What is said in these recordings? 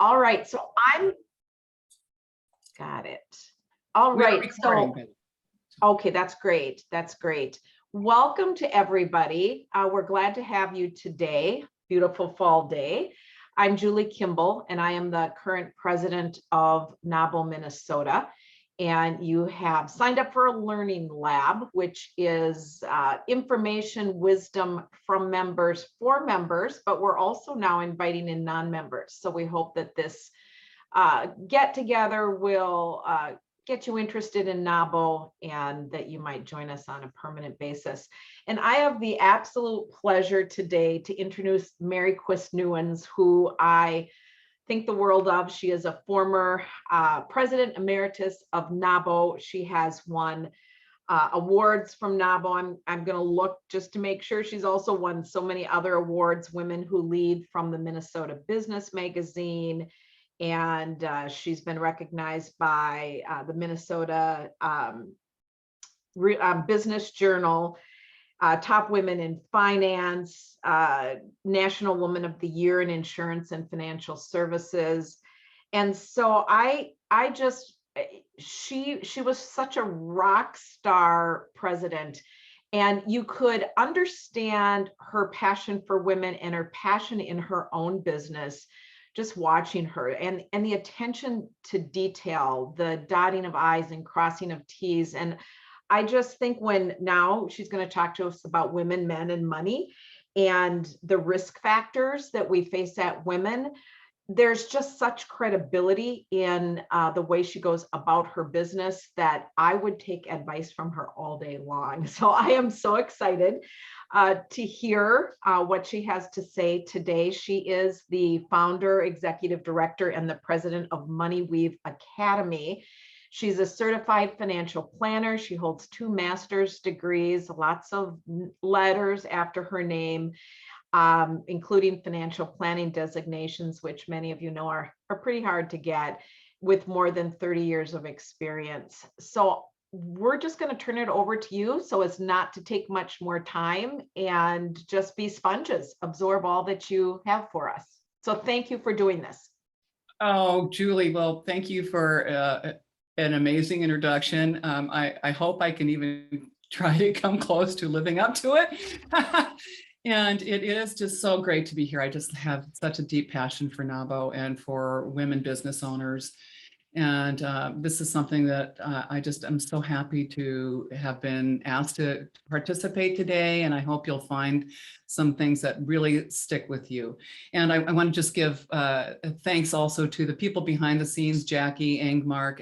All right, so got it. All right, so, okay, that's great. That's great. Welcome to everybody. We're glad to have you today. Beautiful fall day. I'm Julie Kimball, and I am the current president of NAWBO Minnesota. And you have signed up for a learning lab, which is information, wisdom from members for members, but we're also now inviting in non-members. So we hope that this get together will get you interested in NAWBO and that you might join us on a permanent basis. And I have the absolute pleasure today to introduce Mary Quist-Newens, who I think the world of. She is a former president emeritus of NAWBO. She has won awards from NAWBO. I'm going to look just to make sure. She's also won so many other awards, Women Who Lead from the Minnesota Business Magazine. And she's been recognized by the Minnesota Business Journal, Top Women in Finance, National Woman of the Year in Insurance and Financial Services. And so she was such a rock star president, and you could understand her passion for women and her passion in her own business just watching her, and the attention to detail, the dotting of I's and crossing of T's. And I just think now she's going to talk to us about women, men, and money and the risk factors that we face at women. There's just such credibility in the way she goes about her business that I would take advice from her all day long. So I am so excited to hear what she has to say today. She is the founder, executive director, and the president of MoneyWeave Academy. She's a certified financial planner. She holds 2 master's degrees, lots of letters after her name, including financial planning designations, which many of you know are pretty hard to get, with more than 30 years of experience. So we're just going to turn it over to you so as not to take much more time and just be sponges, absorb all that you have for us. So thank you for doing this. Oh, Julie, well, thank you for an amazing introduction. I hope I can even try to come close to living up to it. And it is just so great to be here. I just have such a deep passion for NAWBO and for women business owners. And this is something that I'm so happy to have been asked to participate today. And I hope you'll find some things that really stick with you. And I want to just give thanks also to the people behind the scenes, Jackie Engmark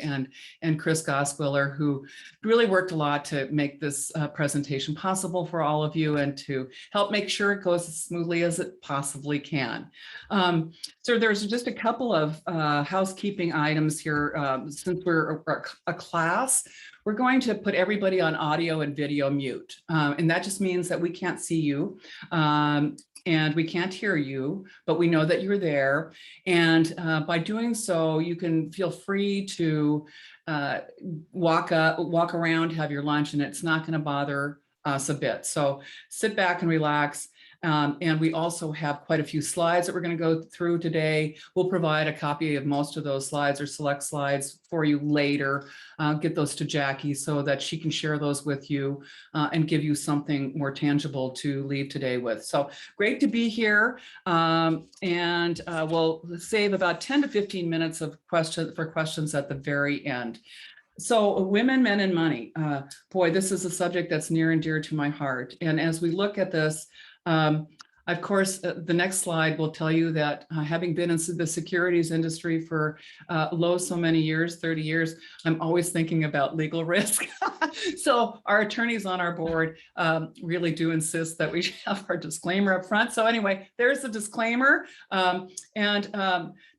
and Chris Goswiller, who really worked a lot to make this presentation possible for all of you and to help make sure it goes as smoothly as it possibly can. So there's just a couple of housekeeping items here. Since we're a class, we're going to put everybody on audio and video mute. And that just means that we can't see you and we can't hear you, but we know that you're there. And by doing so, you can feel free to walk around, have your lunch, and it's not going to bother us a bit. So sit back and relax. And we also have quite a few slides that we're going to go through today. We'll provide a copy of most of those slides or select slides for you later. Get those to Jackie so that she can share those with you and give you something more tangible to leave today with. So great to be here. And we'll save about 10 to 15 minutes of questions at the very end. So women, men, and money. Boy, this is a subject that's near and dear to my heart. And as we look at this, of course, the next slide will tell you that having been in the securities industry for so many years, 30 years, I'm always thinking about legal risk. So our attorneys on our board really do insist that we have our disclaimer up front. So anyway, there's the disclaimer.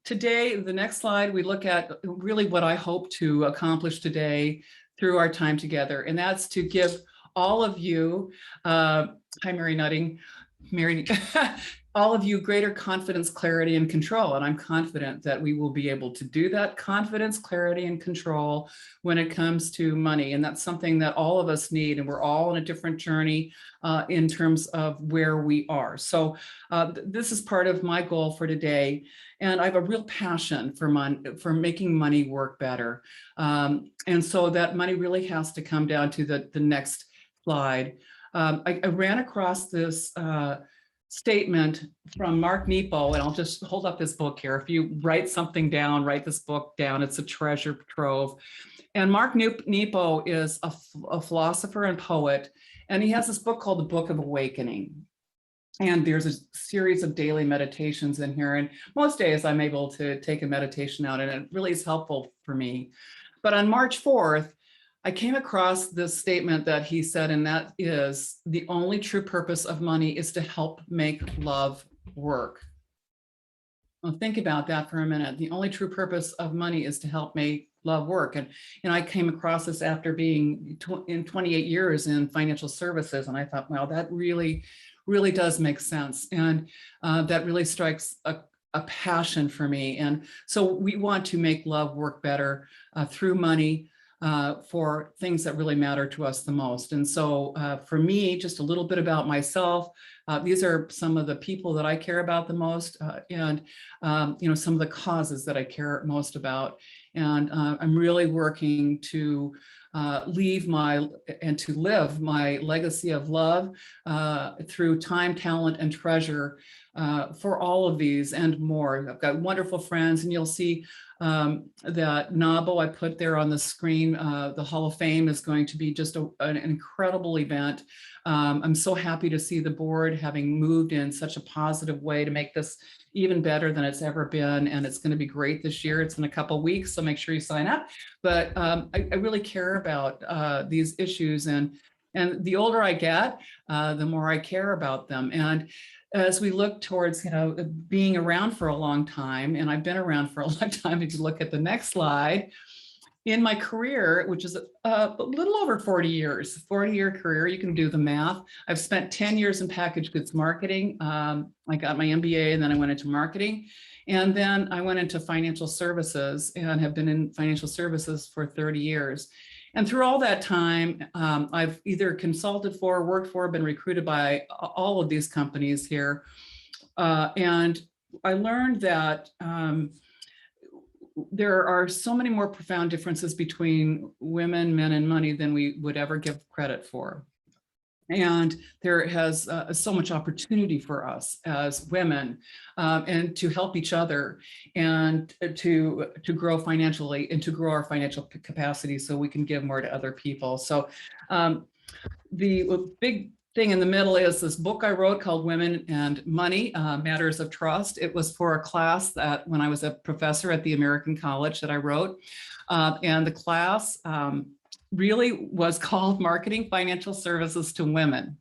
Today, the next slide, we look at really what I hope to accomplish today through our time together. And that's to give all of you, hi, Mary Nutting, all of you greater confidence, clarity, and control. And I'm confident that we will be able to do that confidence, clarity, and control when it comes to money. And that's something that all of us need. And we're all on a different journey in terms of where we are. So this is part of my goal for today. And I have a real passion for making money work better. And so that money really has to come down to the next slide. I ran across this statement from Mark Nepo, and I'll just hold up his book here. If you write something down, write this book down. It's a treasure trove. And Mark Nepo is a philosopher and poet, and he has this book called The Book of Awakening. And there's a series of daily meditations in here. And most days I'm able to take a meditation out, and it really is helpful for me. But on March 4th, I came across this statement that he said, and that is, the only true purpose of money is to help make love work. Well, think about that for a minute. The only true purpose of money is to help make love work. And I came across this after being in 28 years in financial services. And I thought, well, that really does make sense. And that really strikes a passion for me. And so we want to make love work better through money, for things that really matter to us the most. And so for me, just a little bit about myself, these are some of the people that I care about the most, and some of the causes that I care most about. And I'm really working to live my legacy of love through time, talent, and treasure for all of these and more. I've got wonderful friends, and you'll see that NAWBO I put there on the screen. The Hall of Fame is going to be just an incredible event. I'm so happy to see the board having moved in such a positive way to make this even better than it's ever been. And it's going to be great this year. It's in a couple of weeks, so make sure you sign up. But I really care about these issues. And the older I get, the more I care about them. And as we look towards, being around for a long time, and I've been around for a long time, if you look at the next slide, in my career, which is a little over 40 years, 40-year career, you can do the math. I've spent 10 years in packaged goods marketing. I got my MBA, and then I went into marketing. And then I went into financial services and have been in financial services for 30 years. And through all that time, I've either consulted for, worked for, been recruited by all of these companies here. And I learned that there are so many more profound differences between women, men, and money than we would ever give credit for. And there has so much opportunity for us as women, and to help each other, and to grow financially, and to grow our financial capacity so we can give more to other people. So the big thing in the middle is this book I wrote called Women and Money, Matters of Trust. It was for a class that when I was a professor at the American College that I wrote. And the class really was called Marketing Financial Services to Women,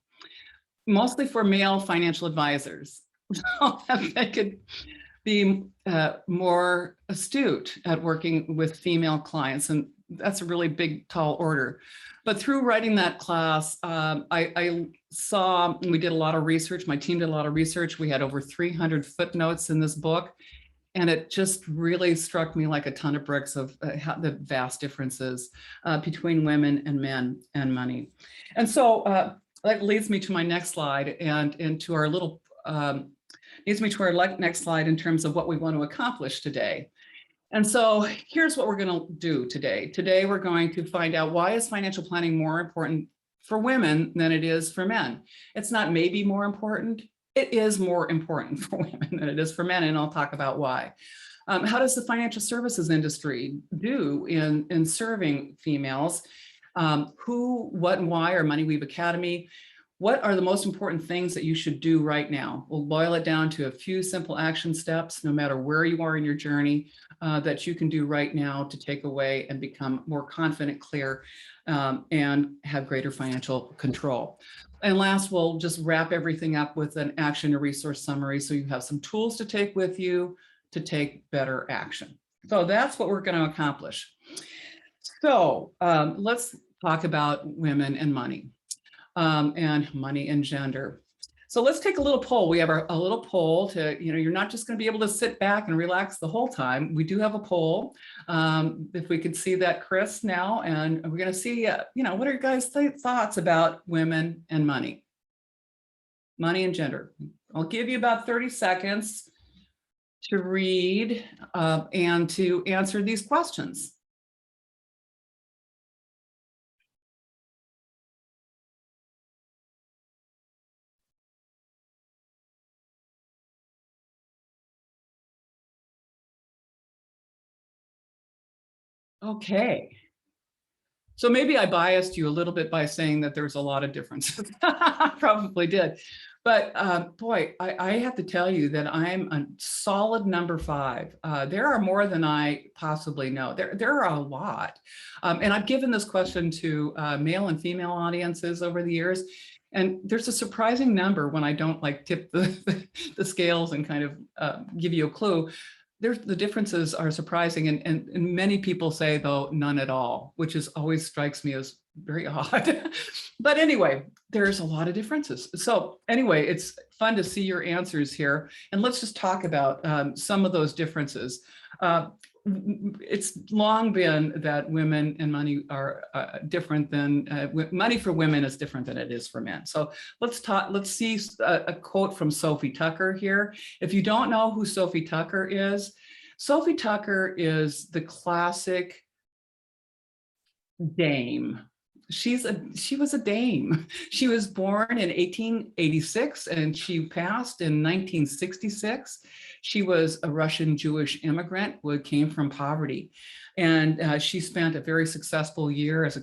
mostly for male financial advisors. They could be more astute at working with female clients. And that's a really big, tall order. But through writing that class, I saw, we did a lot of research. My team did a lot of research. We had over 300 footnotes in this book. And it just really struck me like a ton of bricks of how the vast differences between women and men and money. And so that leads me to my next slide, and to our little, leads me to our next slide in terms of what we want to accomplish today. And so here's what we're going to do today. Today, we're going to find out, why is financial planning more important for women than it is for men? It's not maybe more important. It is more important for women than it is for men, and I'll talk about why. How does the financial services industry do in serving females? Who, what, and why are MoneyWeave Academy? What are the most important things that you should do right now? We'll boil it down to a few simple action steps, no matter where you are in your journey, that you can do right now to take away and become more confident, clear, and have greater financial control. And last, we'll just wrap everything up with an action or resource summary, so you have some tools to take with you to take better action. So that's what we're going to accomplish. So let's talk about women and money and gender. So let's take a little poll. We have a little poll to, you're not just going to be able to sit back and relax the whole time. We do have a poll. If we could see that, Chris, now, and we're going to see, what are your guys' thoughts about women and money? Money and gender. I'll give you about 30 seconds to read and to answer these questions. Okay. So maybe I biased you a little bit by saying that there's a lot of differences. Probably did. But boy, I have to tell you that I'm a solid number 5. There are more than I possibly know. There are a lot. And I've given this question to male and female audiences over the years. And there's a surprising number when I don't like tip the scales and kind of give you a clue. The differences are surprising, and many people say, though, none at all, which is always strikes me as very odd. But anyway, there's a lot of differences. So anyway, it's fun to see your answers here, and let's just talk about some of those differences. It's long been that women and money are different than money for women is different than it is for men. So let's see a quote from Sophie Tucker here. If you don't know who Sophie Tucker is the classic dame. She was a dame. She was born in 1886 and she passed in 1966. She was a Russian Jewish immigrant who came from poverty. And she spent a very successful year as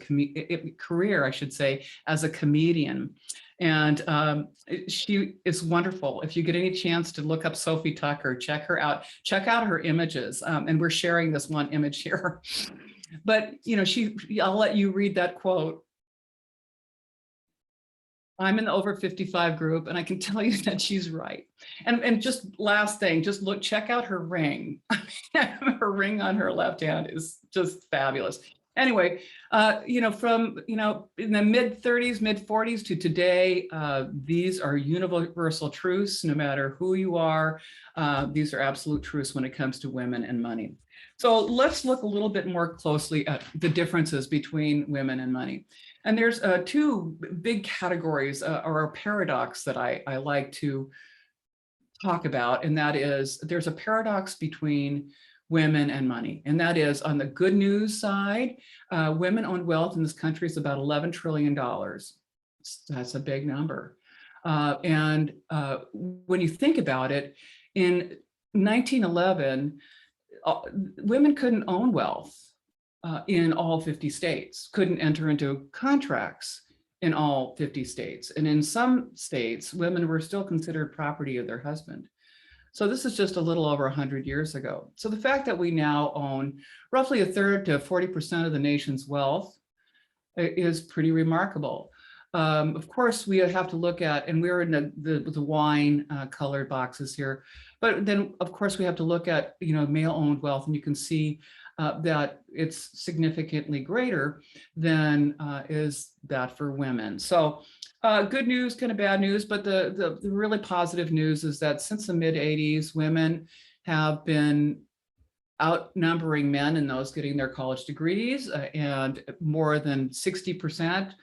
career, I should say, as a comedian. And she is wonderful. If you get any chance to look up Sophie Tucker, check her out. Check out her images. And we're sharing this one image here. But, I'll let you read that quote. I'm in the over 55 group, and I can tell you that she's right. And just last thing, just check out her ring. Her ring on her left hand is just fabulous. Anyway, from, in the mid 30s, mid 40s to today, these are universal truths, no matter who you are. These are absolute truths when it comes to women and money. So let's look a little bit more closely at the differences between women and money. And there's 2 big categories or a paradox that I like to talk about. And that is, there's a paradox between women and money. And that is, on the good news side, women-owned wealth in this country is about $11 trillion. That's a big number. And when you think about it, in 1911, women couldn't own wealth in all 50 states, couldn't enter into contracts in all 50 states. And in some states, women were still considered property of their husband. So this is just a little over 100 years ago. So the fact that we now own roughly 1/3 to 40% of the nation's wealth is pretty remarkable. Of course, we have to look at, and we're in the wine colored boxes here, but then of course we have to look at, male-owned wealth, and you can see that it's significantly greater than is that for women. So good news, kind of bad news, but the really positive news is that since the mid 80s, women have been outnumbering men in those getting their college degrees, and more than 60%,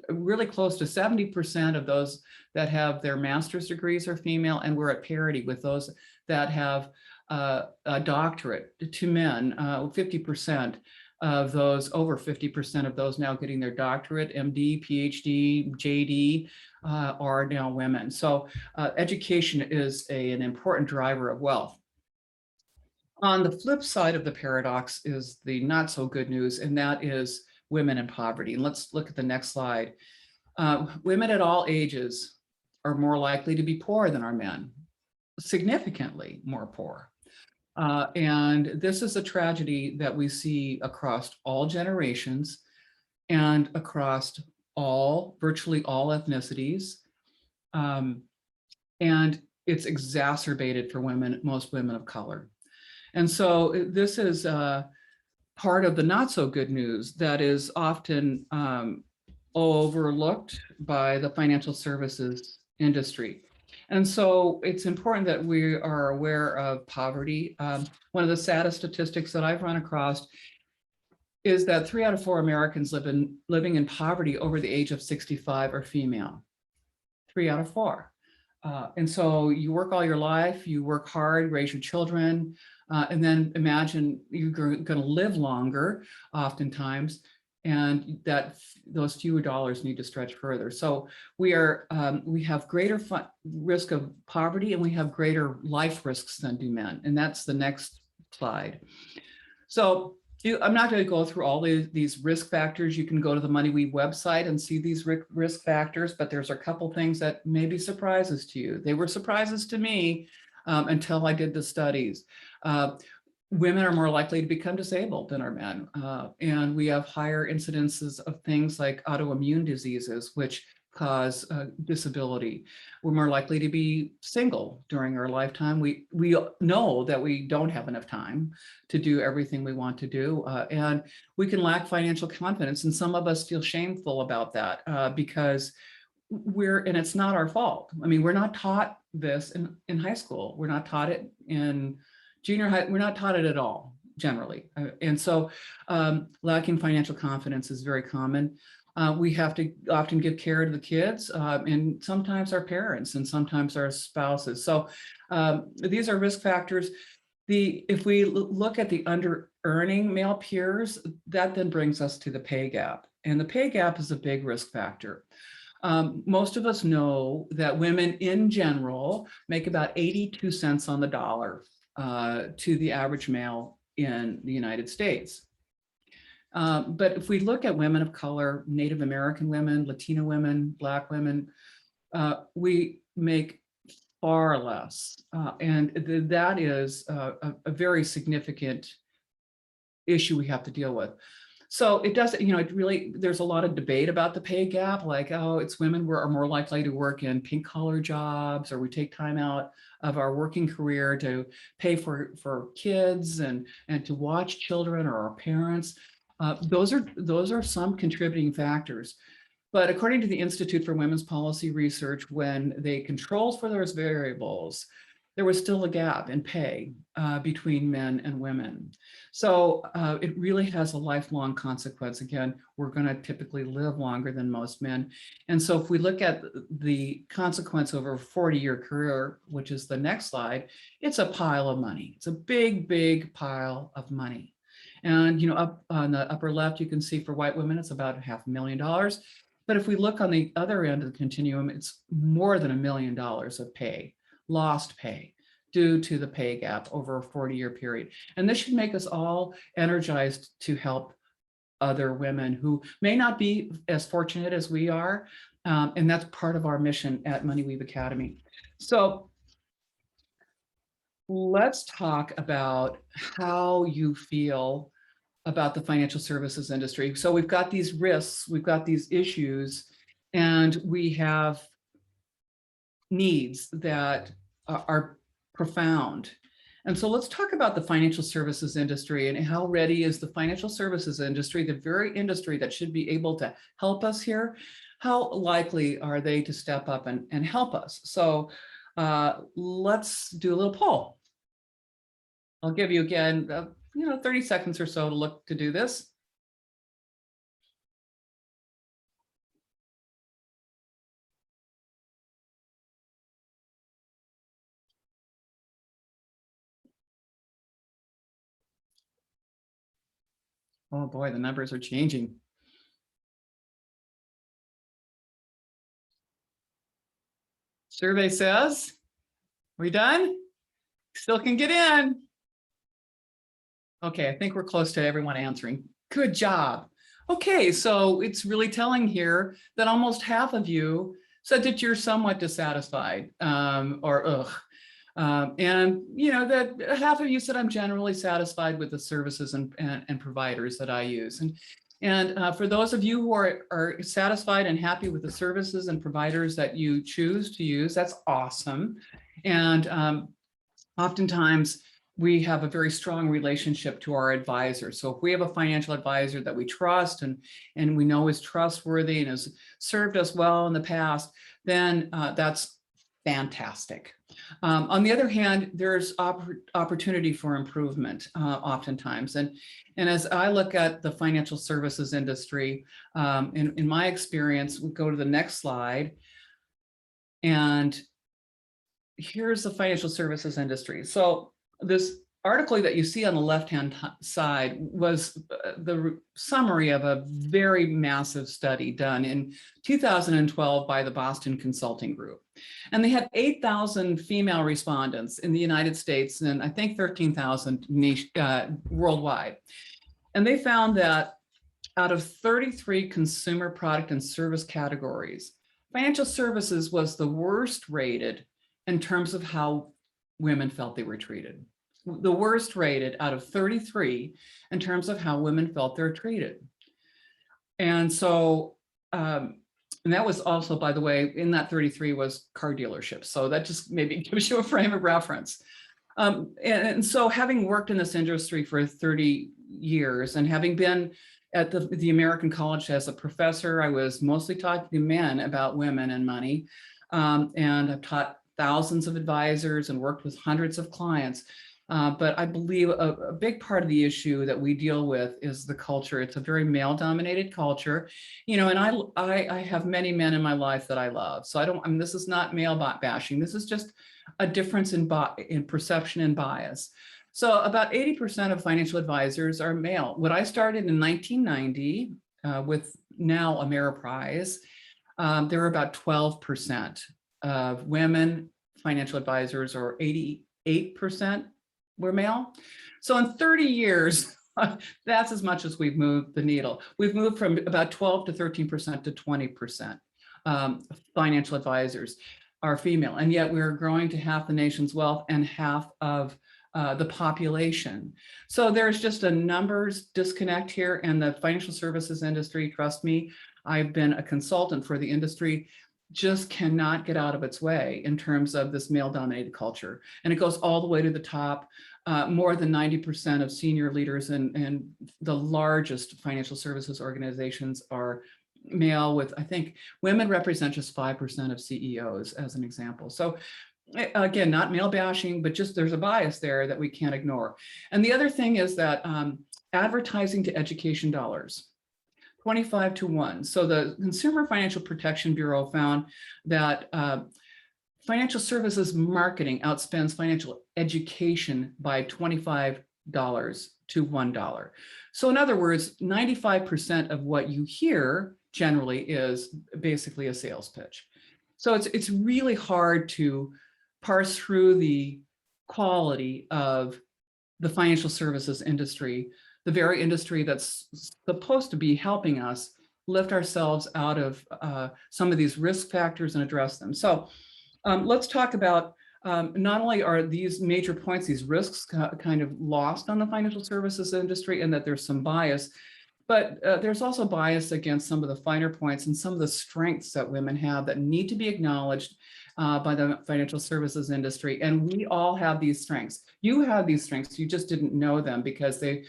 really close to 70% of those that have their master's degrees are female, and we're at parity with those that have a doctorate to men. 50% of those, over 50% of those now getting their doctorate, MD, PhD, JD, are now women. So education is an important driver of wealth. On the flip side of the paradox is the not so good news, and that is women in poverty. And let's look at the next slide. Women at all ages are more likely to be poor than our men, significantly more poor. And this is a tragedy that we see across all generations and across virtually all ethnicities. And it's exacerbated for women, most women of color. And so this is part of the not so good news that is often overlooked by the financial services industry. And so it's important that we are aware of poverty. One of the saddest statistics that I've run across is that 3 out of 4 Americans living in poverty over the age of 65 are female. 3 out of 4. And so you work all your life, you work hard, raise your children, and then imagine you're going to live longer oftentimes, and that those fewer dollars need to stretch further. So we have greater risk of poverty, and we have greater life risks than do men. And that's the next slide. So I'm not going to go through all these risk factors. You can go to the MoneyWeave website and see these risk factors, but there's a couple things that may be surprises to you. They were surprises to me until I did the studies. Women are more likely to become disabled than our men, and we have higher incidences of things like autoimmune diseases, which cause disability. We're more likely to be single during our lifetime. We know that we don't have enough time to do everything we want to do, and we can lack financial confidence. And some of us feel shameful about that because and it's not our fault. I mean, we're not taught this in high school. We're not taught it in junior high. We're not taught it at all, generally. And so lacking financial confidence is very common. We have to often give care to the kids, and sometimes our parents, and sometimes our spouses. So these are risk factors. If we look at the under-earning male peers, that then brings us to the pay gap. And the pay gap is a big risk factor. Most of us know that women in general make about 82 cents on the dollar to the average male in the United States. But if we look at women of color, Native American women, Latino women, Black women, we make far less. And that is a very significant issue we have to deal with. So it doesn't, it really, there's a lot of debate about the pay gap, like, oh, it's women who are more likely to work in pink collar jobs, or we take time out of our working career to pay for kids and to watch children or our parents. Those are some contributing factors. But according to the Institute for Women's Policy Research, when they controlled for those variables, there was still a gap in pay between men and women. So it really has a lifelong consequence. Again, we're going to typically live longer than most men. And so if we look at the consequence over a 40-year career, which is the next slide, it's a pile of money. It's a big, big pile of money. And up on the upper left, you can see for white women, it's about $500,000. But if we look on the other end of the continuum, it's more than $1 million of pay, lost pay, due to the pay gap over a 40-year period. And this should make us all energized to help other women who may not be as fortunate as we are. And that's part of our mission at MoneyWeave Academy. So let's talk about how you feel about the financial services industry. So we've got these risks, we've got these issues, and we have needs that are profound. And so let's talk about the financial services industry and how ready is the financial services industry, the very industry that should be able to help us here. How likely are they to step up and help us? So let's do a little poll. I'll give you again, 30 seconds or so to do this. Oh boy, the numbers are changing. Survey says, we done? Still can get in. Okay, I think we're close to everyone answering. Good job. Okay, so it's really telling here that almost half of you said that you're somewhat dissatisfied or ugh. And that half of you said I'm generally satisfied with the services and providers that I use. And for those of you who are satisfied and happy with the services and providers that you choose to use, that's awesome. And oftentimes we have a very strong relationship to our advisor. So if we have a financial advisor that we trust and we know is trustworthy and has served us well in the past, then that's fantastic. On the other hand, there's opportunity for improvement oftentimes. And as I look at the financial services industry, in my experience, we go to the next slide. And here's the financial services industry. So this article that you see on the left-hand side was the summary of a very massive study done in 2012 by the Boston Consulting Group. And they had 8,000 female respondents in the United States and I think 13,000 worldwide. And they found that out of 33 consumer product and service categories, financial services was the worst rated in terms of how women felt they were treated. The worst rated out of 33 in terms of how women felt they're treated. And so, and that was also, by the way, in that 33 was car dealerships. So that just maybe gives you a frame of reference. And so having worked in this industry for 30 years and having been at the American College as a professor, I was mostly talking to men about women and money. And I've taught thousands of advisors and worked with hundreds of clients. But I believe a big part of the issue that we deal with is the culture. It's a very male-dominated culture, you know, and I have many men in my life that I love. So I mean, this is not male bashing. This is just a difference in perception and bias. So about 80% of financial advisors are male. When I started in 1990 with now Ameriprise, there were about 12% of women financial advisors, or 88% were male. So in 30 years, that's as much as we've moved the needle. We've moved from about 12 to 13% to 20% financial advisors are female, and yet we're growing to half the nation's wealth and half of the population. So there's just a numbers disconnect here, and the financial services industry, trust me, I've been a consultant for the industry, just cannot get out of its way in terms of this male-dominated culture. And it goes all the way to the top. More than 90% of senior leaders in the largest financial services organizations are male, with, I think, women represent just 5% of CEOs, as an example. So again, not male bashing, but just there's a bias there that we can't ignore. And the other thing is that advertising to education dollars, 25 to 1. So the Consumer Financial Protection Bureau found that financial services marketing outspends financial education by $25 to $1. So in other words, 95% of what you hear generally is basically a sales pitch. So it's really hard to parse through the quality of the financial services industry, the very industry that's supposed to be helping us lift ourselves out of some of these risk factors and address them. So let's talk about not only are these major points, these risks kind of lost on the financial services industry, and that there's some bias, but there's also bias against some of the finer points and some of the strengths that women have that need to be acknowledged by the financial services industry. And we all have these strengths. You have these strengths, you just didn't know them because the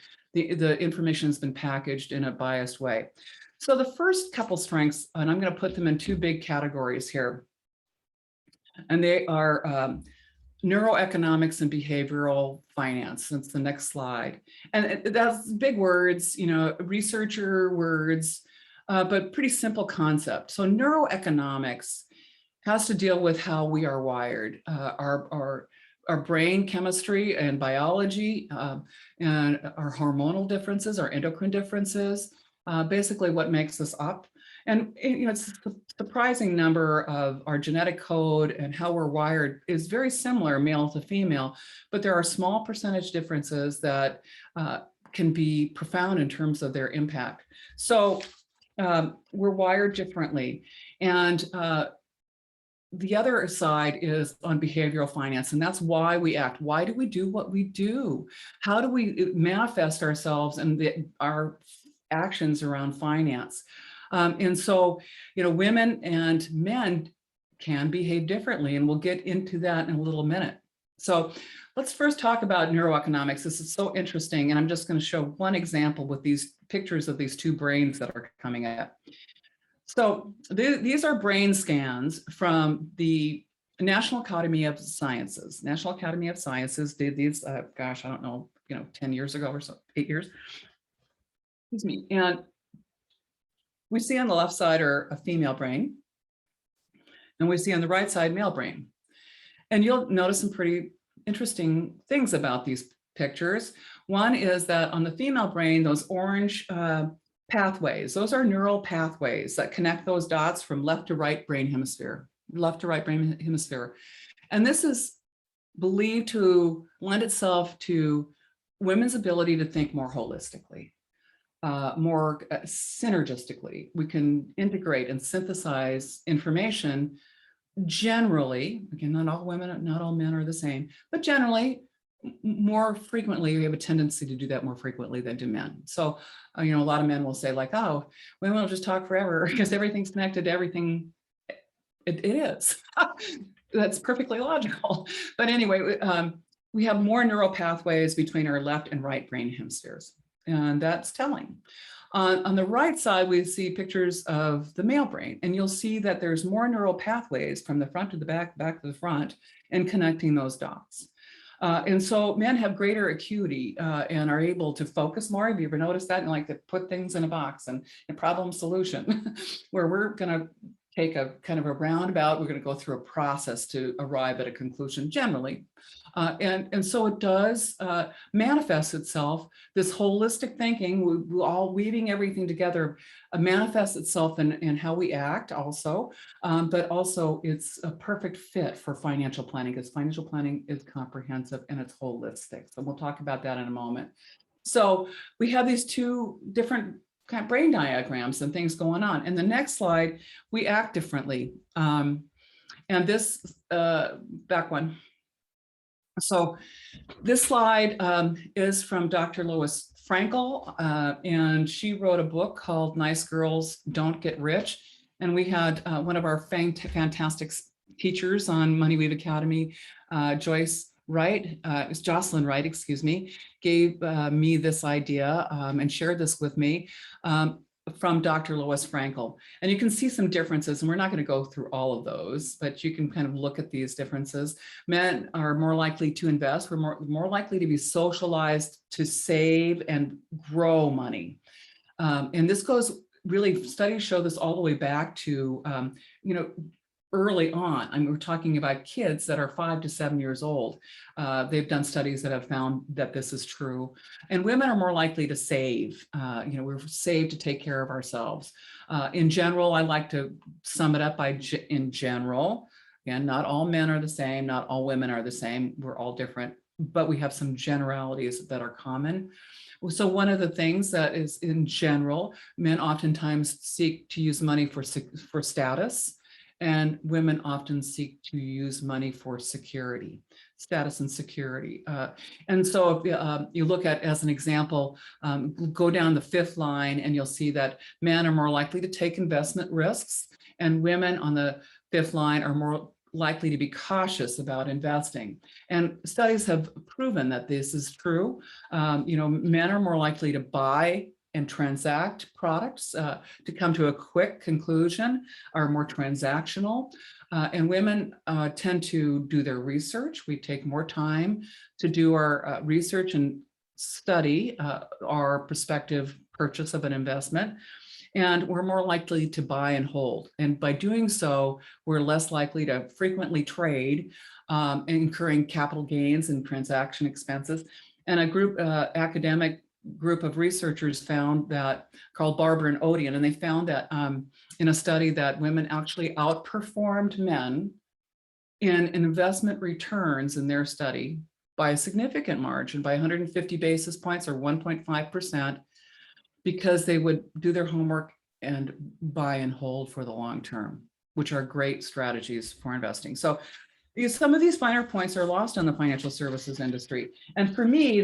information has been packaged in a biased way. So the first couple strengths, and I'm going to put them in two big categories here, and they are neuroeconomics and behavioral finance. That's the next slide. And that's big words, you know, researcher words, but pretty simple concept. So neuroeconomics has to deal with how we are wired, our brain chemistry and biology, and our hormonal differences, our endocrine differences, basically what makes us up. And you know, it's a surprising number of our genetic code and how we're wired is very similar, male to female, but there are small percentage differences that can be profound in terms of their impact. So we're wired differently. And the other side is on behavioral finance, and that's why we act. Why do we do what we do? How do we manifest ourselves and our actions around finance? And so, you know, women and men can behave differently, and we'll get into that in a little minute. So let's first talk about neuroeconomics. This is so interesting, and I'm just going to show one example with these pictures of these two brains that are coming up. So these are brain scans from the National Academy of Sciences. National Academy of Sciences did these, gosh, I don't know, 10 years ago or so, 8 years. Excuse me. And we see on the left side are a female brain, and we see on the right side male brain. And you'll notice some pretty interesting things about these pictures. One is that on the female brain, those orange pathways, those are neural pathways that connect those dots from left to right brain hemisphere, And this is believed to lend itself to women's ability to think more holistically, more synergistically. We can integrate and synthesize information generally. Again, not all women, not all men are the same, but generally more frequently, we have a tendency to do that more frequently than do men. So, a lot of men will say like, oh, women will just talk forever because everything's connected to everything. It is. That's perfectly logical. But anyway, we have more neural pathways between our left and right brain hemispheres, and that's telling. On the right side, we see pictures of the male brain, and you'll see that there's more neural pathways from the front to the back, back to the front, and connecting those dots. And so men have greater acuity and are able to focus more. Have you ever noticed that? And like to put things in a box and problem solution, where we're going to take a kind of a roundabout. We're going to go through a process to arrive at a conclusion generally. And so it does manifest itself, this holistic thinking, we're all weaving everything together, manifests itself in how we act also, but also it's a perfect fit for financial planning, because financial planning is comprehensive and it's holistic. So we'll talk about that in a moment. So we have these two different kind of brain diagrams and things going on. And the next slide, we act differently. And this back one. So this slide is from Dr. Lois Frankel, and she wrote a book called Nice Girls Don't Get Rich. And we had one of our fantastic teachers on Money Weave Academy, Jocelyn Wright, excuse me, gave me this idea and shared this with me from Dr. Lois Frankel. And you can see some differences, and we're not going to go through all of those, but you can kind of look at these differences. Men are more likely to invest. We're more likely to be socialized to save and grow money. And this goes, really, studies show this all the way back to, early on. I mean, we're talking about kids that are 5 to 7 years old. They've done studies that have found that this is true. And women are more likely to save. We're saved to take care of ourselves. In general, I like to sum it up by in general. Again, not all men are the same. Not all women are the same. We're all different, but we have some generalities that are common. So one of the things that is in general, men oftentimes seek to use money for status. And women often seek to use money for security, status and security. And so if you look at, as an example, go down the fifth line and you'll see that men are more likely to take investment risks, and women on the fifth line are more likely to be cautious about investing. And studies have proven that this is true. Men are more likely to buy and transact products to come to a quick conclusion, are more transactional. And women tend to do their research. We take more time to do our research and study our prospective purchase of an investment. And we're more likely to buy and hold. And by doing so, we're less likely to frequently trade, incurring capital gains and transaction expenses. And a academic group of researchers found that, called Barber and Odeon, and they found that in a study that women actually outperformed men in investment returns in their study by a significant margin, by 150 basis points or 1.5%, because they would do their homework and buy and hold for the long term, which are great strategies for investing. So some of these finer points are lost on the financial services industry. And for me,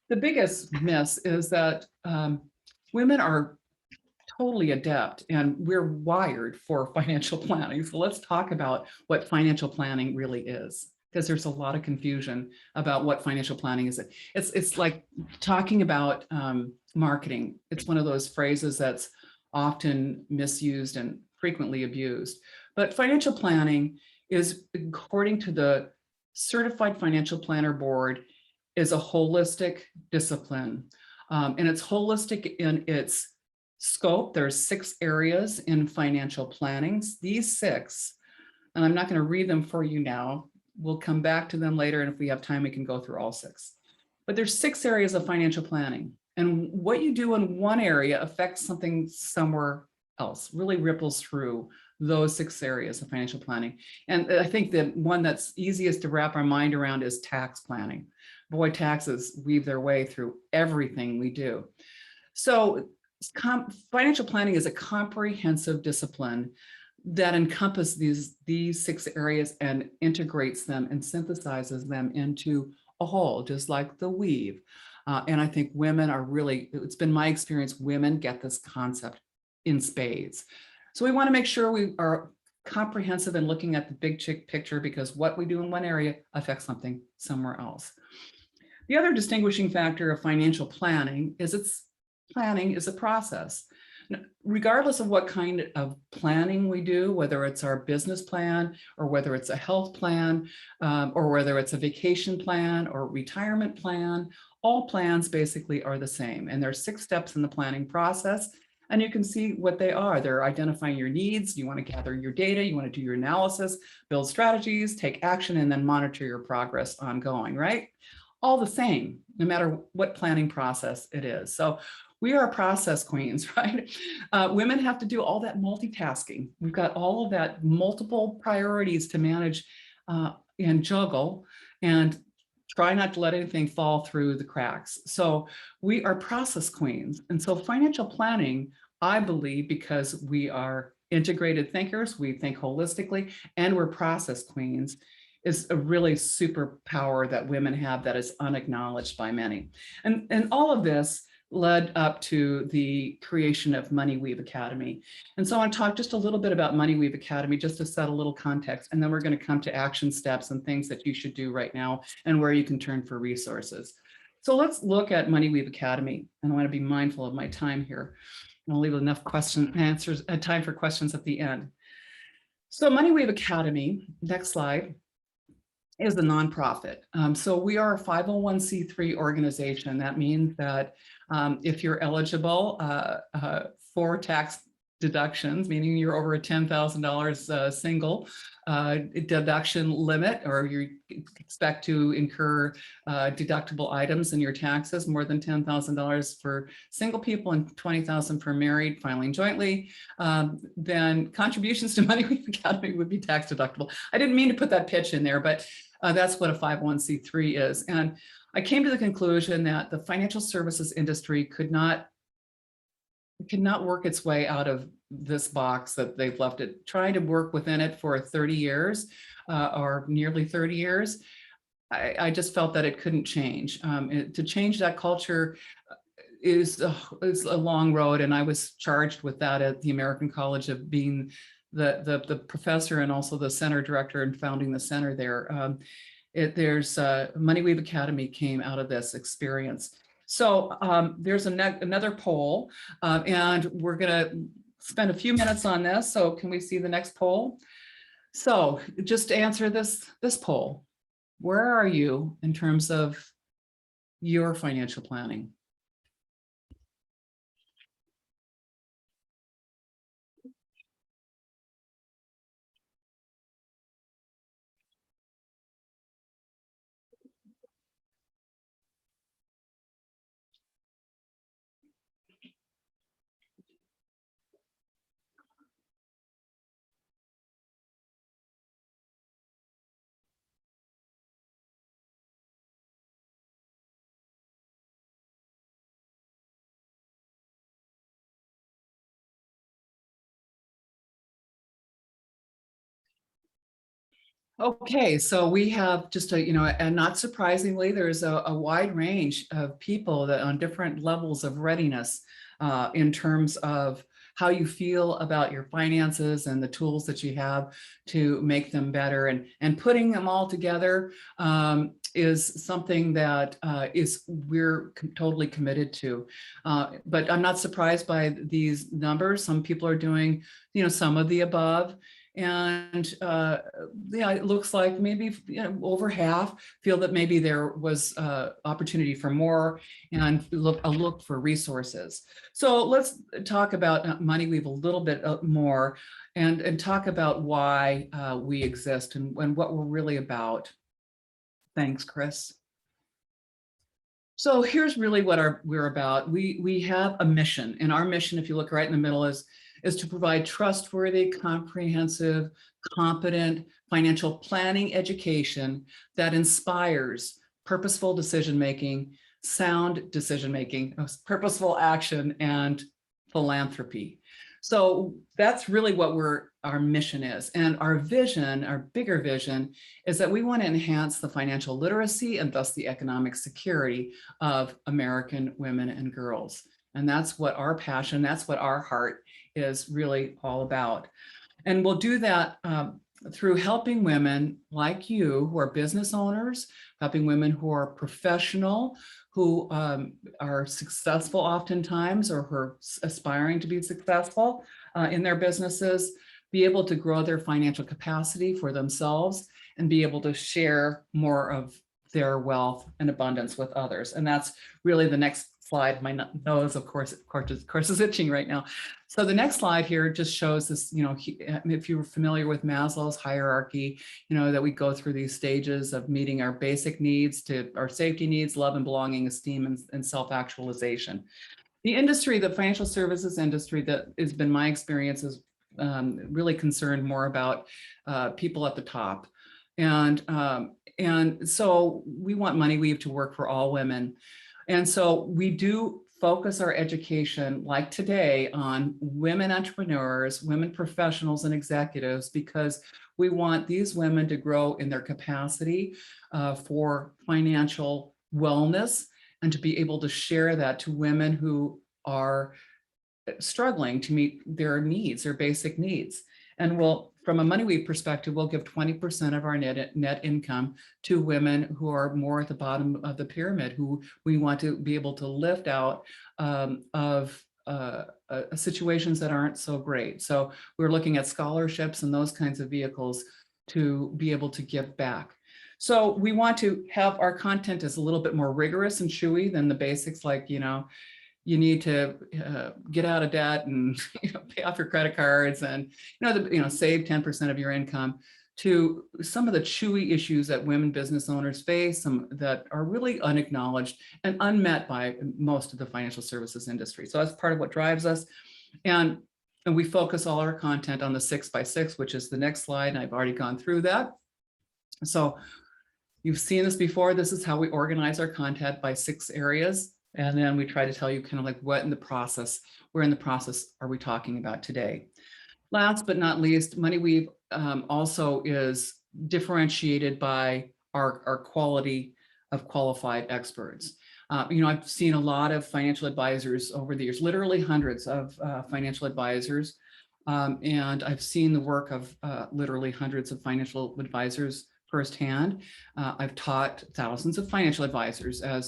the biggest miss is that women are totally adept and we're wired for financial planning. So let's talk about what financial planning really is, because there's a lot of confusion about what financial planning is. It's like talking about marketing. It's one of those phrases that's often misused and frequently abused. But financial planning is, according to the Certified Financial Planner Board, is a holistic discipline. And it's holistic in its scope. There's 6 areas in financial planning. These 6, and I'm not going to read them for you now. We'll come back to them later. And if we have time, we can go through all 6. But there's 6 areas of financial planning. And what you do in one area affects something somewhere else, really ripples through those 6 areas of financial planning. And I think the one that's easiest to wrap our mind around is tax planning. Boy, taxes weave their way through everything we do. So financial planning is a comprehensive discipline that encompasses these 6 areas and integrates them and synthesizes them into a whole, just like the weave. And I think women are really, it's been my experience, women get this concept in spades. So we want to make sure we are comprehensive in looking at the big picture, because what we do in one area affects something somewhere else. The other distinguishing factor of financial planning is planning is a process. Regardless of what kind of planning we do, whether it's our business plan or whether it's a health plan or whether it's a vacation plan or retirement plan, all plans basically are the same. And there are 6 steps in the planning process. And you can see what they are. They're identifying your needs. You want to gather your data. You want to do your analysis, build strategies, take action, and then monitor your progress ongoing, right? All the same, no matter what planning process it is. So we are process queens, right? Women have to do all that multitasking. We've got all of that multiple priorities to manage and juggle, and try not to let anything fall through the cracks. So we are process queens. And so financial planning, I believe, because we are integrated thinkers, we think holistically, and we're process queens, is a really superpower that women have that is unacknowledged by many. And all of this led up to the creation of Money Weave Academy. And so I want to talk just a little bit about Money Weave Academy, just to set a little context, and then we're going to come to action steps and things that you should do right now and where you can turn for resources. So let's look at Money Weave Academy, and I want to be mindful of my time here. I'll leave enough time for questions at the end. So Money Weave Academy, next slide, is a nonprofit. So we are a 501c3 organization. That means that if you're eligible for tax deductions, meaning you're over a $10,000 single deduction limit, or you expect to incur deductible items in your taxes, more than $10,000 for single people and $20,000 for married filing jointly, then contributions to Money Weave Academy would be tax deductible. I didn't mean to put that pitch in there, but that's what a 501c3 is. And I came to the conclusion that the financial services industry could not work its way out of this box that they've left it, trying to work within it for 30 years or nearly 30 years. I just felt that it couldn't change. To change that culture is a long road, and I was charged with that at the American College of being the professor and also the center director and founding the center there. There's Money Weave Academy came out of this experience. So there's another poll, and we're going to spend a few minutes on this. So can we see the next poll? So just to answer this poll, where are you in terms of your financial planning? Okay, so we have just and not surprisingly, there's a wide range of people that on different levels of readiness in terms of how you feel about your finances and the tools that you have to make them better, and putting them all together is something that we're totally committed to. But I'm not surprised by these numbers. Some people are doing, some of the above. And yeah, it looks like maybe over half feel that maybe there was opportunity for more, and look for resources. So let's talk about MoneyWeave a little bit more, and talk about why we exist and what we're really about. Thanks, Chris. So here's really what we're about. We have a mission, and our mission, if you look right in the middle, is to provide trustworthy, comprehensive, competent financial planning education that inspires purposeful decision-making, sound decision-making, purposeful action, and philanthropy. So that's really what our mission is. And our vision, our bigger vision, is that we want to enhance the financial literacy and thus the economic security of American women and girls. And that's what our passion, that's what our heart is really all about. And we'll do that through helping women like you who are business owners, helping women who are professional, who are successful oftentimes, or who are aspiring to be successful in their businesses, be able to grow their financial capacity for themselves and be able to share more of their wealth and abundance with others. And that's really the next slide. My nose, of course, is itching right now. So the next slide here just shows this, if you're familiar with Maslow's hierarchy, that we go through these stages of meeting our basic needs to our safety needs, love and belonging, esteem, and self-actualization. The industry, the financial services industry, that has been my experience, is really concerned more about people at the top. And so we want MoneyWeave to work for all women. And so we do focus our education, like today, on women entrepreneurs, women professionals and executives, because we want these women to grow in their capacity for financial wellness, and to be able to share that to women who are struggling to meet their needs, their basic needs. And from a MoneyWeave perspective, we'll give 20% of our net income to women who are more at the bottom of the pyramid, who we want to be able to lift out of situations that aren't so great. So we're looking at scholarships and those kinds of vehicles to be able to give back. So we want to have our content is a little bit more rigorous and chewy than the basics, like, you need to get out of debt and pay off your credit cards and save 10% of your income, to some of the chewy issues that women business owners face, some that are really unacknowledged and unmet by most of the financial services industry. So that's part of what drives us. And we focus all our content on the 6x6, which is the next slide. And I've already gone through that. So you've seen this before. This is how we organize our content by 6 areas. And then we try to tell you kind of like where in the process are we talking about today. Last but not least, MoneyWeave also is differentiated by our quality of qualified experts. I've seen a lot of financial advisors over the years, literally hundreds of financial advisors. And I've seen the work of literally hundreds of financial advisors firsthand. I've taught thousands of financial advisors in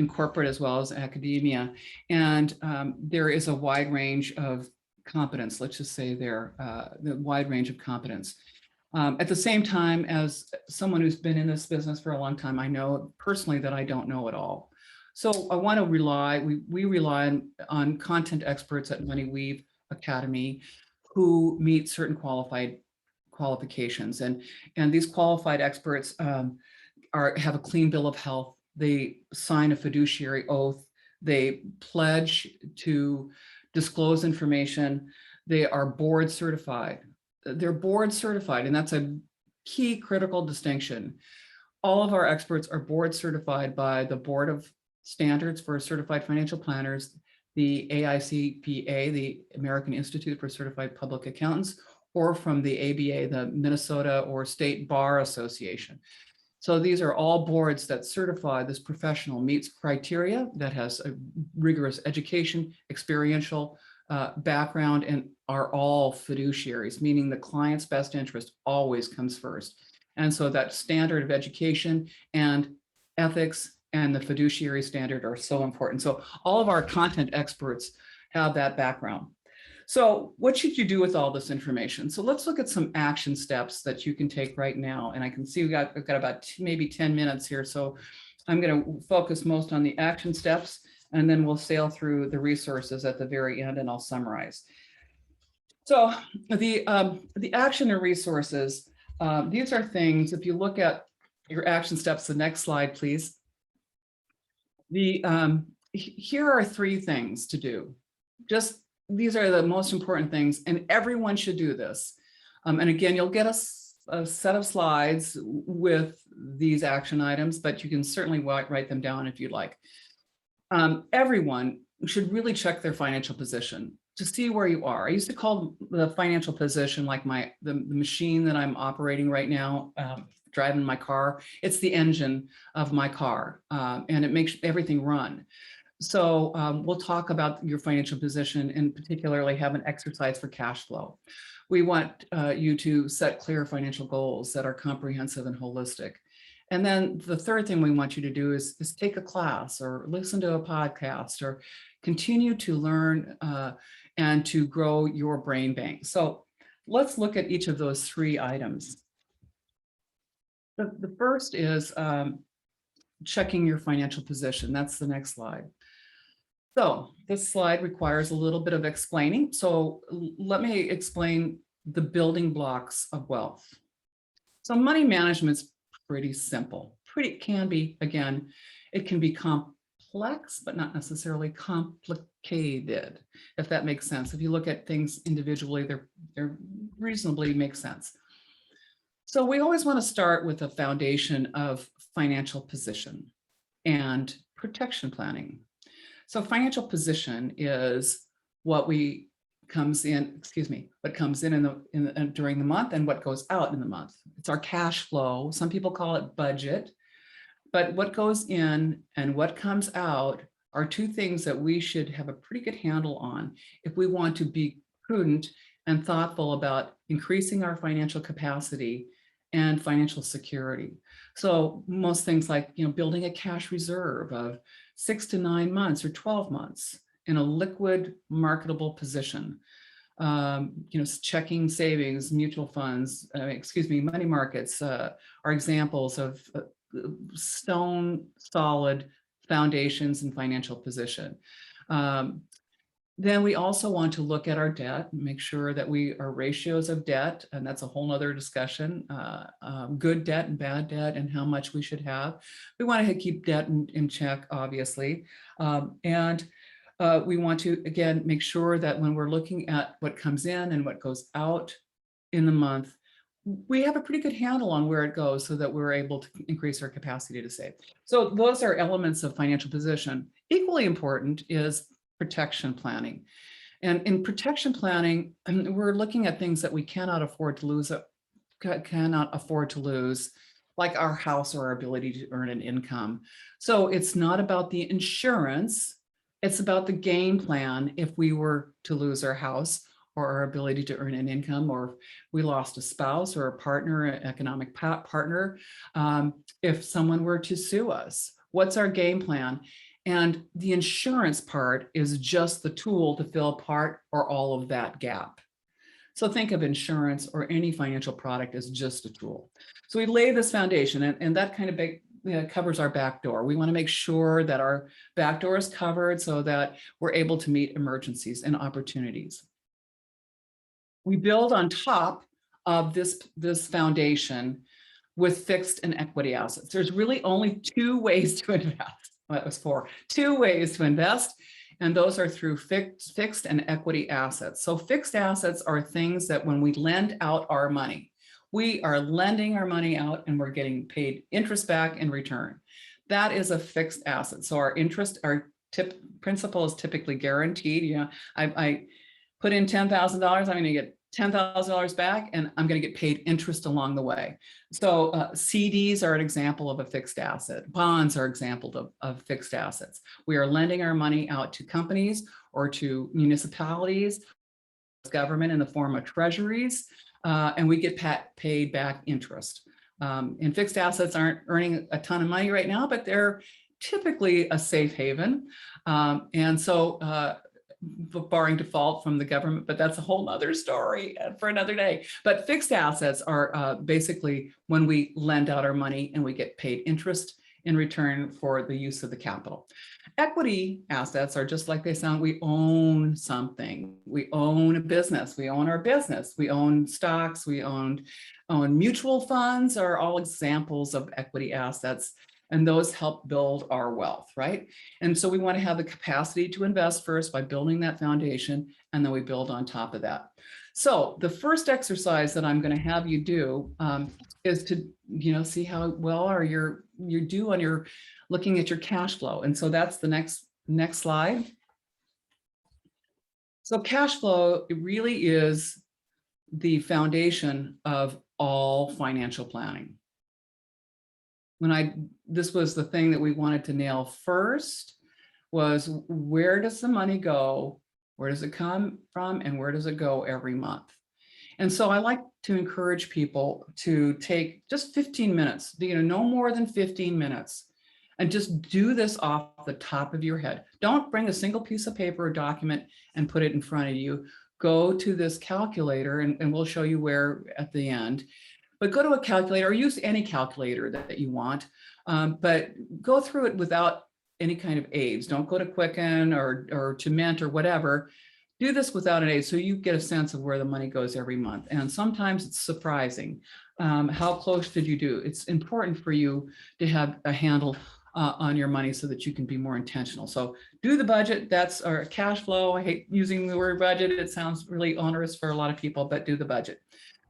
corporate as well as academia. And there is a wide range of competence, let's just say the wide range of competence. At the same time, as someone who's been in this business for a long time, I know personally that I don't know it all. So I want to we rely on content experts at MoneyWeave Academy who meet certain qualifications, and these qualified experts have a clean bill of health. They sign a fiduciary oath. They pledge to disclose information. They are board certified. They're board certified, and that's a key critical distinction. All of our experts are board certified by the Board of Standards for Certified Financial Planners, the AICPA, the American Institute for Certified Public Accountants, or from the ABA, the Minnesota or State Bar Association. So these are all boards that certify this professional meets criteria, that has a rigorous education, experiential background, and are all fiduciaries, meaning the client's best interest always comes first. And so that standard of education and ethics and the fiduciary standard are so important. So all of our content experts have that background. So what should you do with all this information? So let's look at some action steps that you can take right now. And I can see we've got about maybe 10 minutes here. So I'm going to focus most on the action steps, and then we'll sail through the resources at the very end, and I'll summarize. So the action and resources, these are things, if you look at your action steps, the next slide, please. Here are 3 things to do. These are the most important things, and everyone should do this. And again, you'll get a set of slides with these action items, but you can certainly write them down if you'd like. Everyone should really check their financial position to see where you are. I used to call the financial position like the machine that I'm operating right now, driving my car. It's the engine of my car, and it makes everything run. So we'll talk about your financial position, and particularly have an exercise for cash flow. We want you to set clear financial goals that are comprehensive and holistic. And then the third thing we want you to do is take a class or listen to a podcast or continue to learn and to grow your brain bank. So let's look at each of those 3 items. The first is checking your financial position. That's the next slide. So this slide requires a little bit of explaining. So let me explain the building blocks of wealth. So money management's pretty simple. It can be complex, but not necessarily complicated, if that makes sense. If you look at things individually, they're reasonably make sense. So we always want to start with a foundation of financial position and protection planning. So financial position is what comes in during the month and what goes out in the month. It's our cash flow. Some people call it budget, but what goes in and what comes out are 2 things that we should have a pretty good handle on if we want to be prudent and thoughtful about increasing our financial capacity and financial security. So most things like, building a cash reserve of 6 to 9 months or 12 months in a liquid marketable position. Checking savings, mutual funds, money markets are examples of stone solid foundations and financial position. Then we also want to look at our debt and make sure that our ratios of debt, and that's a whole nother discussion, good debt and bad debt and how much we should have. We want to keep debt in check, obviously. We want to, again, make sure that when we're looking at what comes in and what goes out in the month, we have a pretty good handle on where it goes so that we're able to increase our capacity to save. So those are elements of financial position. Equally important is protection planning. And in protection planning, we're looking at things that we cannot afford to lose, like our house or our ability to earn an income. So it's not about the insurance, it's about the game plan if we were to lose our house or our ability to earn an income, or if we lost a spouse or a partner, an economic partner, if someone were to sue us. What's our game plan? And the insurance part is just the tool to fill part or all of that gap. So think of insurance or any financial product as just a tool. So we lay this foundation, and that kind of covers our back door. We want to make sure that our back door is covered so that we're able to meet emergencies and opportunities. We build on top of this foundation with fixed and equity assets. There's really only 2 ways to invest. Well, that was 4. 2 ways to invest, and those are through fixed and equity assets. So fixed assets are things that when we lend out our money, we are lending our money out and we're getting paid interest back in return. That is a fixed asset. So our principal is typically guaranteed. I put in $10,000, I'm going to get $10,000 back, and I'm going to get paid interest along the way. So CDs are an example of a fixed asset. Bonds are examples of fixed assets. We are lending our money out to companies or to municipalities, government in the form of treasuries, and we get paid back interest. And fixed assets aren't earning a ton of money right now, but they're typically a safe haven. And so borrowing default from the government, but that's a whole nother story for another day. But fixed assets are basically when we lend out our money and we get paid interest in return for the use of the capital. Equity assets are just like they sound. We own something. We own a business. We own our business. We own stocks. We own mutual funds are all examples of equity assets. And those help build our wealth, right? And so we want to have the capacity to invest first by building that foundation, and then we build on top of that. So the first exercise that I'm going to have you do is to, see how well are you do on your looking at your cash flow. And so that's the next slide. So cash flow, it really is the foundation of all financial planning. This was the thing that we wanted to nail first, was where does the money go? Where does it come from? And where does it go every month? And so I like to encourage people to take just 15 minutes, no more than 15 minutes, and just do this off the top of your head. Don't bring a single piece of paper or document and put it in front of you. Go to this calculator, and we'll show you where at the end. But go to a calculator or use any calculator that you want, but go through it without any kind of aids. Don't go to Quicken or to Mint or whatever. Do this without an aid so you get a sense of where the money goes every month. And sometimes it's surprising. How close did you do? It's important for you to have a handle on your money so that you can be more intentional. So do the budget. That's our cash flow. I hate using the word budget. It sounds really onerous for a lot of people, but do the budget.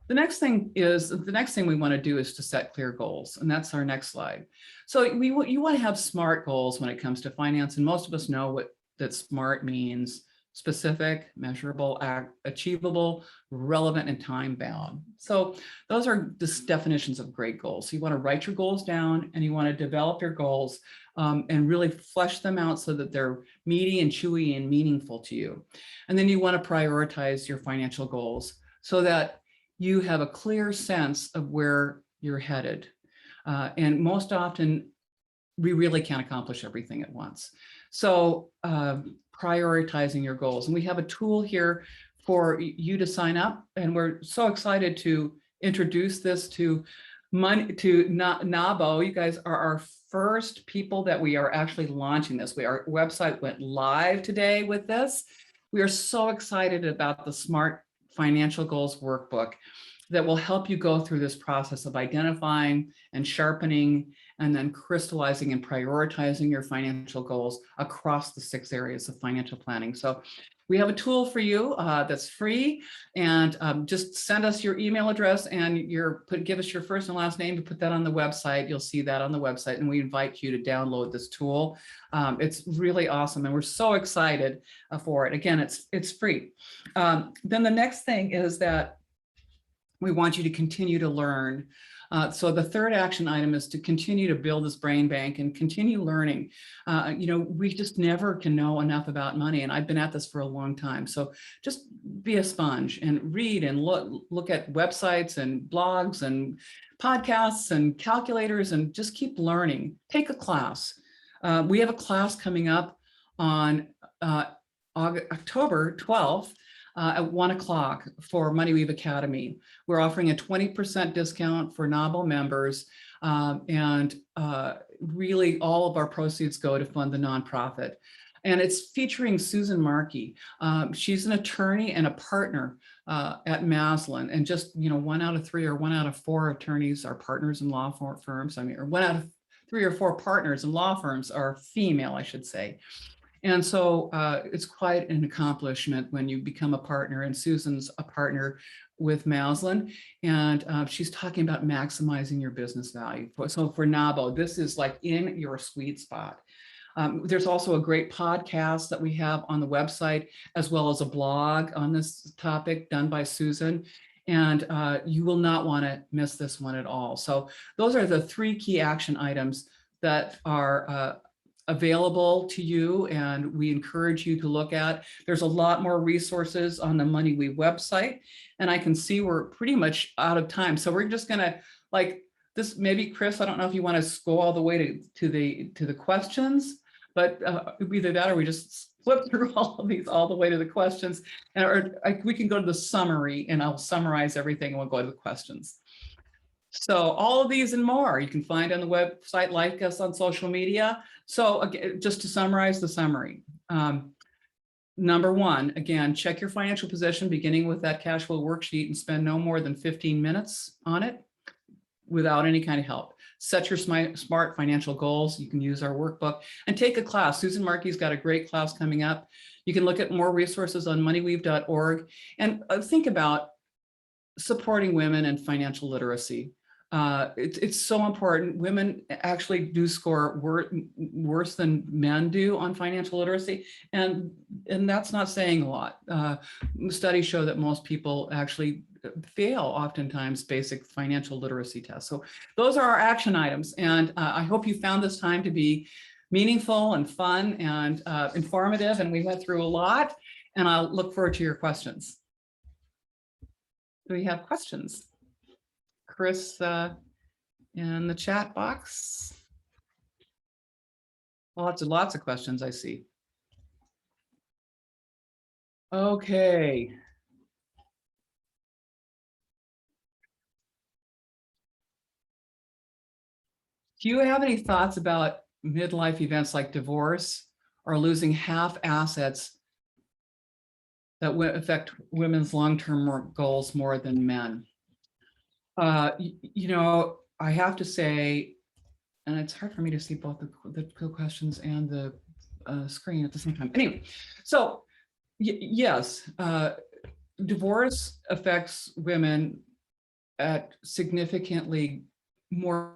The next thing we want to do is to set clear goals. And that's our next slide. So you want to have SMART goals when it comes to finance. And most of us know what that SMART means: specific, measurable, achievable, relevant, and time bound. So those are the definitions of great goals. So you want to write your goals down, and you want to develop your goals and really flesh them out so that they're meaty and chewy and meaningful to you. And then you want to prioritize your financial goals so that you have a clear sense of where you're headed. And most often, we really can't accomplish everything at once. So prioritizing your goals. And we have a tool here for you to sign up. And we're so excited to introduce this to NAWBO. You guys are our first people that we are actually launching this. Our website went live today with this. We are so excited about the SMART Financial Goals Workbook that will help you go through this process of identifying and sharpening and then crystallizing and prioritizing your financial goals across the 6 areas of financial planning. So we have a tool for you that's free, and just send us your email address and give us your first and last name to put that on the website. You'll see that on the website, and we invite you to download this tool. It's really awesome, and we're so excited for it. Again, it's free. Then the next thing is that we want you to continue to learn. So the third action item is to continue to build this brain bank and continue learning. We just never can know enough about money, and I've been at this for a long time. So just be a sponge and read and look at websites and blogs and podcasts and calculators, and just keep learning. Take a class. We have a class coming up on October 12th. At 1 o'clock for MoneyWeave Academy. We're offering a 20% discount for NAWBO members, and really all of our proceeds go to fund the nonprofit. And it's featuring Susan Markey. She's an attorney and a partner at Maslin, and just 1 out of 3 or 1 out of 4 attorneys are partners in law firms. Or 1 out of 3 or 4 partners in law firms are female, I should say. And so it's quite an accomplishment when you become a partner, and Susan's a partner with Maslin, and she's talking about maximizing your business value. So for NAWBO, this is like in your sweet spot. There's also a great podcast that we have on the website, as well as a blog on this topic done by Susan. And you will not want to miss this one at all. So those are the 3 key action items that are available to you, and we encourage you to look at. There's a lot more resources on the MoneyWeave website, and I can see we're pretty much out of time. So we're just gonna maybe Chris, I don't know if you want to go all the way to the questions, But either that or we just flip through all of these all the way to the questions, and we can go to the summary and I'll summarize everything and we'll go to the questions. So all of these and more you can find on the website, like us on social media. So again, just to summarize the summary. Number one, again, check your financial position beginning with that cash flow worksheet and spend no more than 15 minutes on it without any kind of help. Set your smart financial goals. You can use our workbook and take a class. Susan Markey's got a great class coming up. You can look at more resources on moneyweave.org and think about supporting women and financial literacy. It's so important. Women actually do score worse than men do on financial literacy, and that's not saying a lot. Studies show that most people actually fail oftentimes basic financial literacy tests. So those are our action items, and I hope you found this time to be meaningful and fun and informative, and we went through a lot, and I'll look forward to your questions. Do we have questions? Chris in the chat box. Lots of questions I see. Okay. Do you have any thoughts about midlife events like divorce or losing half assets that affect women's long-term goals more than men? You know, I have to say, and it's hard for me to see both the questions and the screen at the same time. Anyway, so yes, divorce affects women at significantly more.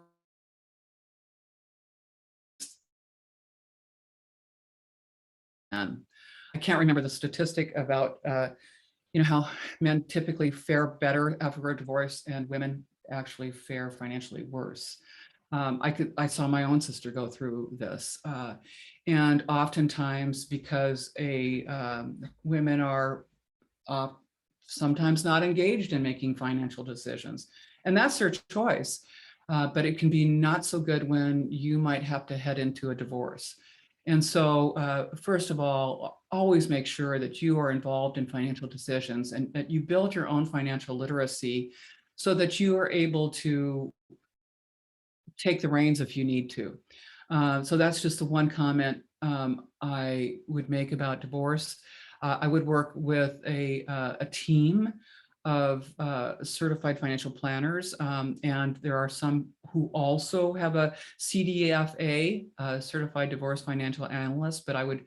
I can't remember the statistic about you know, how men typically fare better after a divorce and women actually fare financially worse. I saw my own sister go through this, and oftentimes because women are sometimes not engaged in making financial decisions, and that's their choice. But it can be not so good when you might have to head into a divorce. And so, first of all, always make sure that you are involved in financial decisions and that you build your own financial literacy so that you are able to take the reins if you need to. So that's just the one comment I would make about divorce. I would work with a team of certified financial planners, and there are some who also have a CDFA, Certified Divorce Financial Analyst, but I would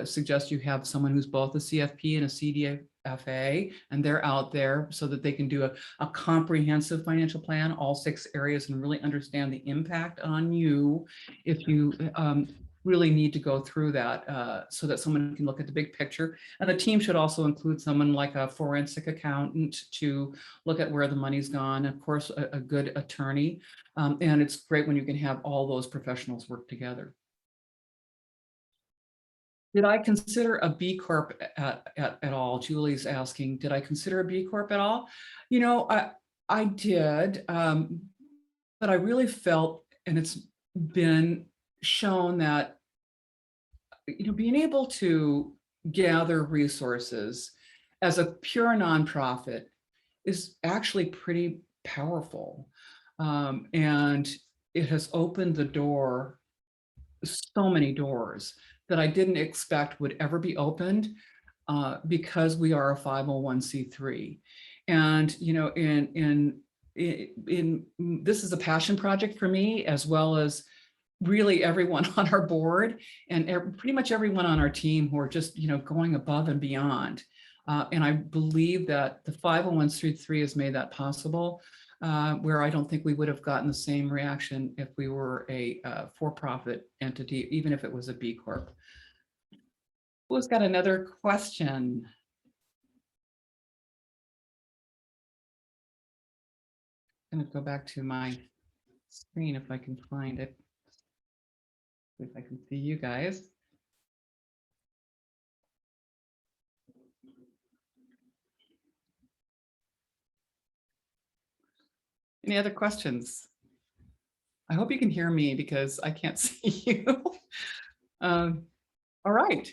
suggest you have someone who's both a CFP and a CDFA, and they're out there so that they can do a comprehensive financial plan, all 6 areas, and really understand the impact on you if you really need to go through that, so that someone can look at the big picture. And the team should also include someone like a forensic accountant to look at where the money's gone. Of course, a good attorney. And it's great when you can have all those professionals work together. Did I consider a B Corp at all? Julie's asking, did I consider a B Corp at all? You know, I did, but I really felt, and it's been shown that, you know, being able to gather resources as a pure nonprofit is actually pretty powerful. And it has opened the door, so many doors that I didn't expect would ever be opened, because we are a 501c3. And, you know, this is a passion project for me, as well as really everyone on our board and pretty much everyone on our team who are just, you know, going above and beyond. And I believe that the 501c3 has made that possible, where I don't think we would have gotten the same reaction if we were a for-profit entity, even if it was a B Corp. Who's got another question? I'm going to go back to my screen if I can find it. If I can see you guys. Any other questions? I hope you can hear me because I can't see you. All right.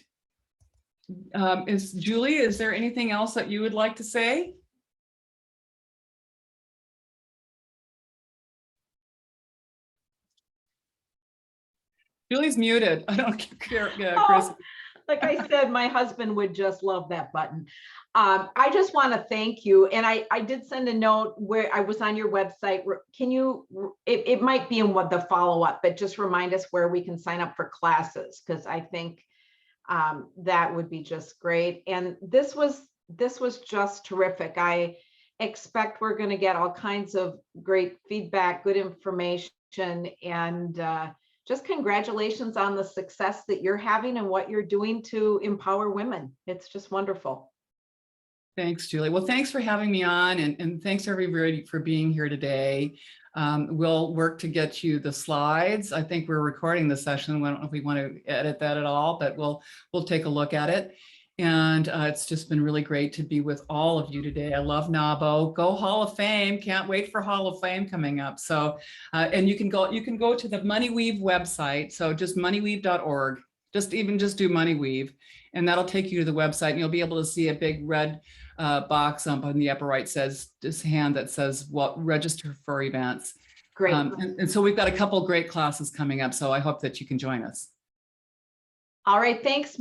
Julie, is there anything else that you would like to say? Julie's muted. I don't care, Chris. Oh, like I said, my husband would just love that button. I just want to thank you. And I did send a note where I was on your website. Can you, it might be in what the follow-up, but just remind us where we can sign up for classes, because I think that would be just great. And this was just terrific. I expect we're going to get all kinds of great feedback, good information, and just congratulations on the success that you're having and what you're doing to empower women. It's just wonderful. Thanks, Julie. Well, thanks for having me on, and thanks everybody for being here today. We'll work to get you the slides. I think we're recording the session. I don't know if we want to edit that at all, but we'll take a look at it. And it's just been really great to be with all of you today. I love NAWBO. Go Hall of Fame. Can't wait for Hall of Fame coming up. So, and you can go to the MoneyWeave website. So just moneyweave.org. Just do MoneyWeave, and that'll take you to the website, and you'll be able to see a big red box up on the upper right hand that says register for events. Great. And so we've got a couple great classes coming up. So I hope that you can join us. All right. Thanks.